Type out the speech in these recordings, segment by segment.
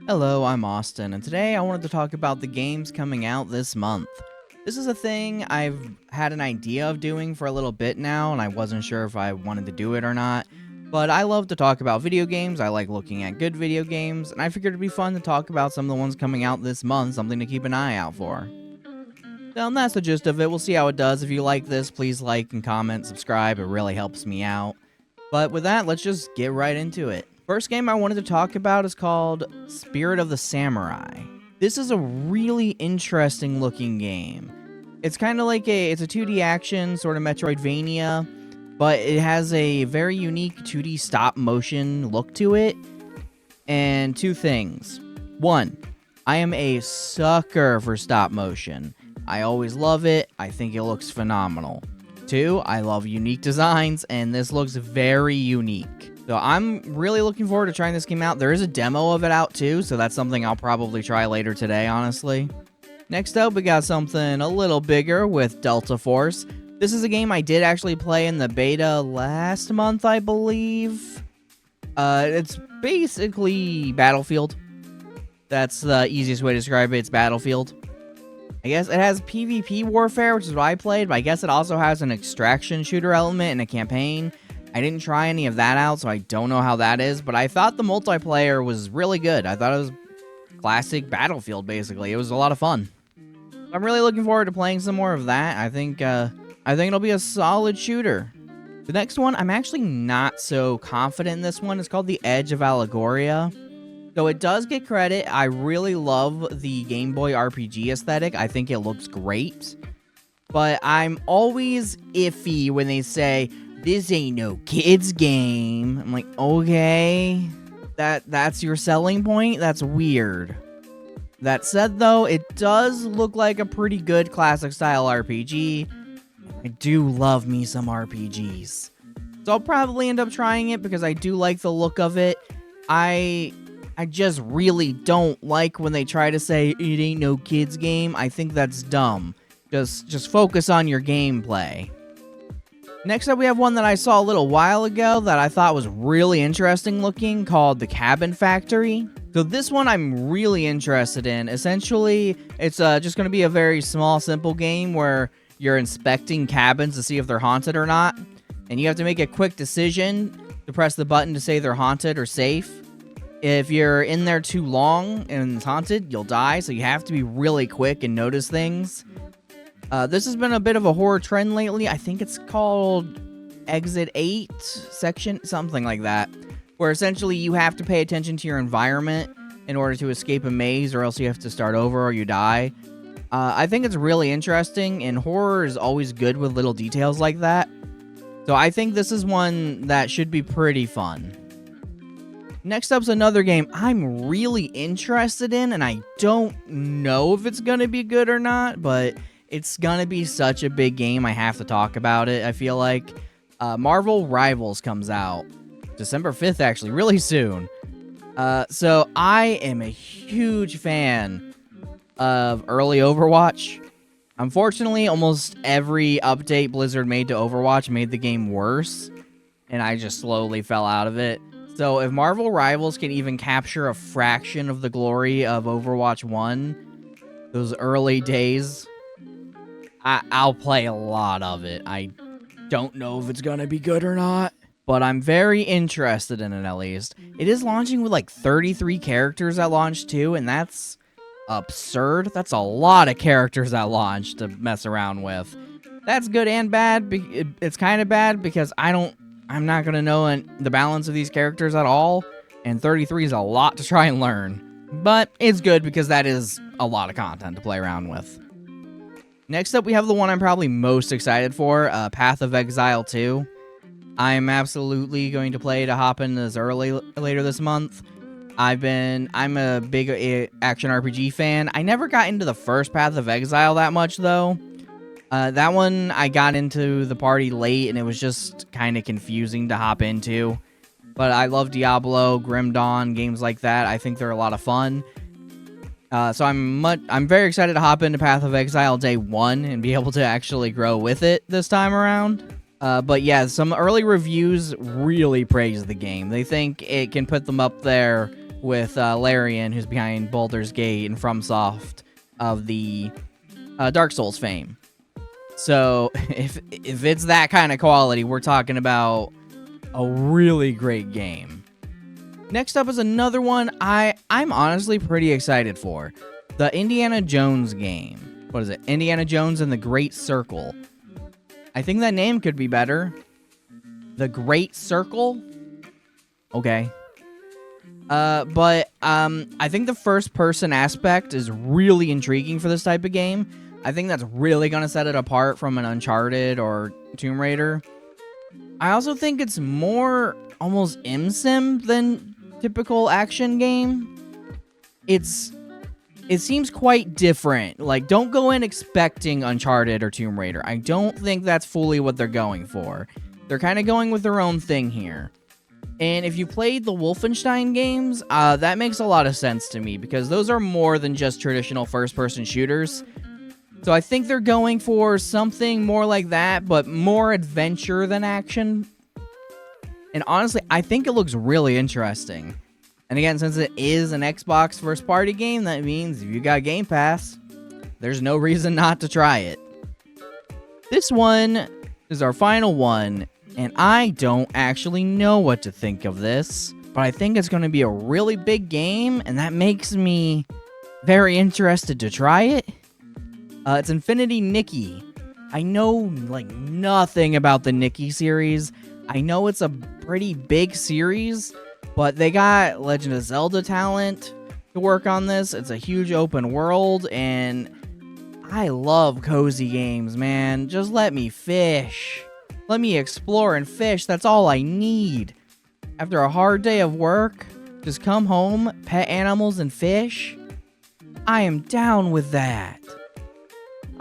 Hello, I'm Austin, and today I wanted to talk about the games coming out this month. This is a thing I've had an idea of doing for a little bit now, and I wasn't sure if I wanted to do it or not. But I love to talk about video games, I like looking at good video games, and I figured it'd be fun to talk about some of the ones coming out this month, something to keep an eye out for. So that's the gist of it. We'll see how it does. If you like this, please like and comment, subscribe, it really helps me out. But with that, let's just get right into it. First game I wanted to talk about is called Spirit of the Samurai. This is a really interesting looking game. It's kind of like it's a 2D action, sort of Metroidvania, but it has a very unique 2D stop motion look to it. And two things. One, I am a sucker for stop motion. I always love it. I think it looks phenomenal. Two, I love unique designs, and this looks very unique. So I'm really looking forward to trying this game out. There is a demo of it out too, so that's something I'll probably try later today, honestly. Next up, we got something a little bigger with Delta Force. This is a game I did actually play in the beta last month, I believe. It's basically Battlefield. That's the easiest way to describe it. It's Battlefield. I guess it has PvP warfare, which is what I played, but I guess it also has an extraction shooter element and a campaign. I didn't try any of that out, so I don't know how that is, but I thought the multiplayer was really good. I thought it was classic Battlefield, basically. It was a lot of fun. I'm really looking forward to playing some more of that. I think it'll be a solid shooter. The next one, I'm actually not so confident in this one. It's called The Edge of Allegoria. So it does get credit. I really love the Game Boy RPG aesthetic. I think it looks great. But I'm always iffy when they say, this ain't no kids game. I'm like, okay, that's your selling point? That's weird. That said, though, it does look like a pretty good classic style RPG. I do love me some RPGs. So I'll probably end up trying it because I do like the look of it. I just really don't like when they try to say it ain't no kids game. I think that's dumb. Just focus on your gameplay. Next up, we have one that I saw a little while ago that I thought was really interesting looking, called The Cabin Factory. So this one I'm really interested in. Essentially, it's just going to be a very small, simple game where you're inspecting cabins to see if they're haunted or not. And you have to make a quick decision to press the button to say they're haunted or safe. If you're in there too long and it's haunted, you'll die, so you have to be really quick and notice things. This has been a bit of a horror trend lately. I think it's called Exit 8 section, something like that, where essentially you have to pay attention to your environment in order to escape a maze, or else you have to start over or you die. I think it's really interesting, and horror is always good with little details like that. So I think this is one that should be pretty fun. Next up's another game I'm really interested in, and I don't know if it's going to be good or not, but it's going to be such a big game, I have to talk about it, I feel like. Marvel Rivals comes out December 5th, actually, really soon. So I am a huge fan of early Overwatch. Unfortunately, almost every update Blizzard made to Overwatch made the game worse, and I just slowly fell out of it. So if Marvel Rivals can even capture a fraction of the glory of Overwatch 1, those early days, I'll play a lot of it. I don't know if it's going to be good or not, but I'm very interested in it at least. It is launching with like 33 characters at launch too, and that's absurd. That's a lot of characters at launch to mess around with. That's good and bad. It's kind of bad because I'm not going to know the balance of these characters at all, and 33 is a lot to try and learn. But it's good because that is a lot of content to play around with. Next up, we have the one I'm probably most excited for, Path of Exile 2. I'm absolutely going to play to hop in as early later this month. I'm a big action RPG fan. I never got into the first Path of Exile that much, though. That one, I got into the party late, and it was just kind of confusing to hop into. But I love Diablo, Grim Dawn, games like that. I think they're a lot of fun. So I'm very excited to hop into Path of Exile Day 1 and be able to actually grow with it this time around. But yeah, some early reviews really praise the game. They think it can put them up there with Larian, who's behind Baldur's Gate and FromSoft of the Dark Souls fame. So if it's that kind of quality, we're talking about a really great game. Next up is another one I'm honestly pretty excited for. The Indiana Jones game. What is it? Indiana Jones and the Great Circle. I think that name could be better. The Great Circle? Okay. But I think the first person aspect is really intriguing for this type of game. I think that's really going to set it apart from an Uncharted or Tomb Raider. I also think it's more almost sim than typical action game. It seems quite different. Like, don't go in expecting Uncharted or Tomb Raider. I don't think that's fully what they're going for. They're kind of going with their own thing here. And if you played the Wolfenstein games, that makes a lot of sense to me, because those are more than just traditional first-person shooters. So I think they're going for something more like that, but more adventure than action. And honestly, I think it looks really interesting. And again, since it is an Xbox first-party game, that means if you got Game Pass, there's no reason not to try it. This one is our final one, and I don't actually know what to think of this, but I think it's going to be a really big game, and that makes me very interested to try it. It's Infinity Nikki. I know, like, nothing about the Nikki series. I know it's a pretty big series, but they got Legend of Zelda talent to work on this. It's a huge open world, and I love cozy games, man. Just let me fish. Let me explore and fish. That's all I need. After a hard day of work, just come home, pet animals, and fish. I am down with that.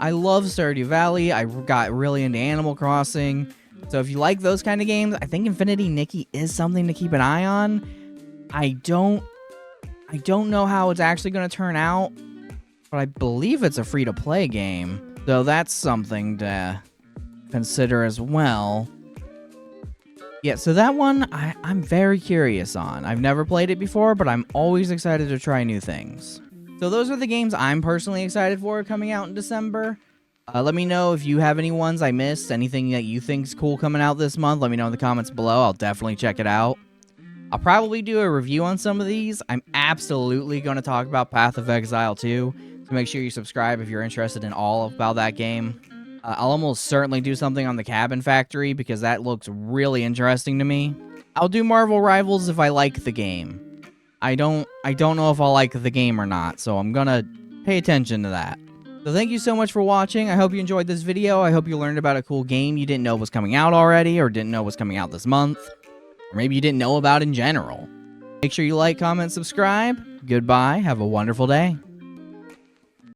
I love Stardew Valley. I got really into Animal Crossing. So if you like those kind of games, I think Infinity Nikki is something to keep an eye on. I don't know how it's actually going to turn out, but I believe it's a free-to-play game. So that's something to consider as well. Yeah, so that one I'm very curious on. I've never played it before, but I'm always excited to try new things. So those are the games I'm personally excited for coming out in December. Let me know if you have any ones I missed, anything that you think's cool coming out this month. Let me know in the comments below. I'll definitely check it out. I'll probably do a review on some of these. I'm absolutely going to talk about Path of Exile too, so make sure you subscribe if you're interested in all about that game. I'll almost certainly do something on the Cabin Factory, because that looks really interesting to me. I'll do Marvel Rivals if I like the game. I don't know if I'll like the game or not, so I'm gonna pay attention to that. So thank you so much for watching. I hope you enjoyed this video. I hope you learned about a cool game you didn't know was coming out already, or didn't know was coming out this month, or maybe you didn't know about in general. Make sure you like, comment, subscribe. Goodbye. Have a wonderful day.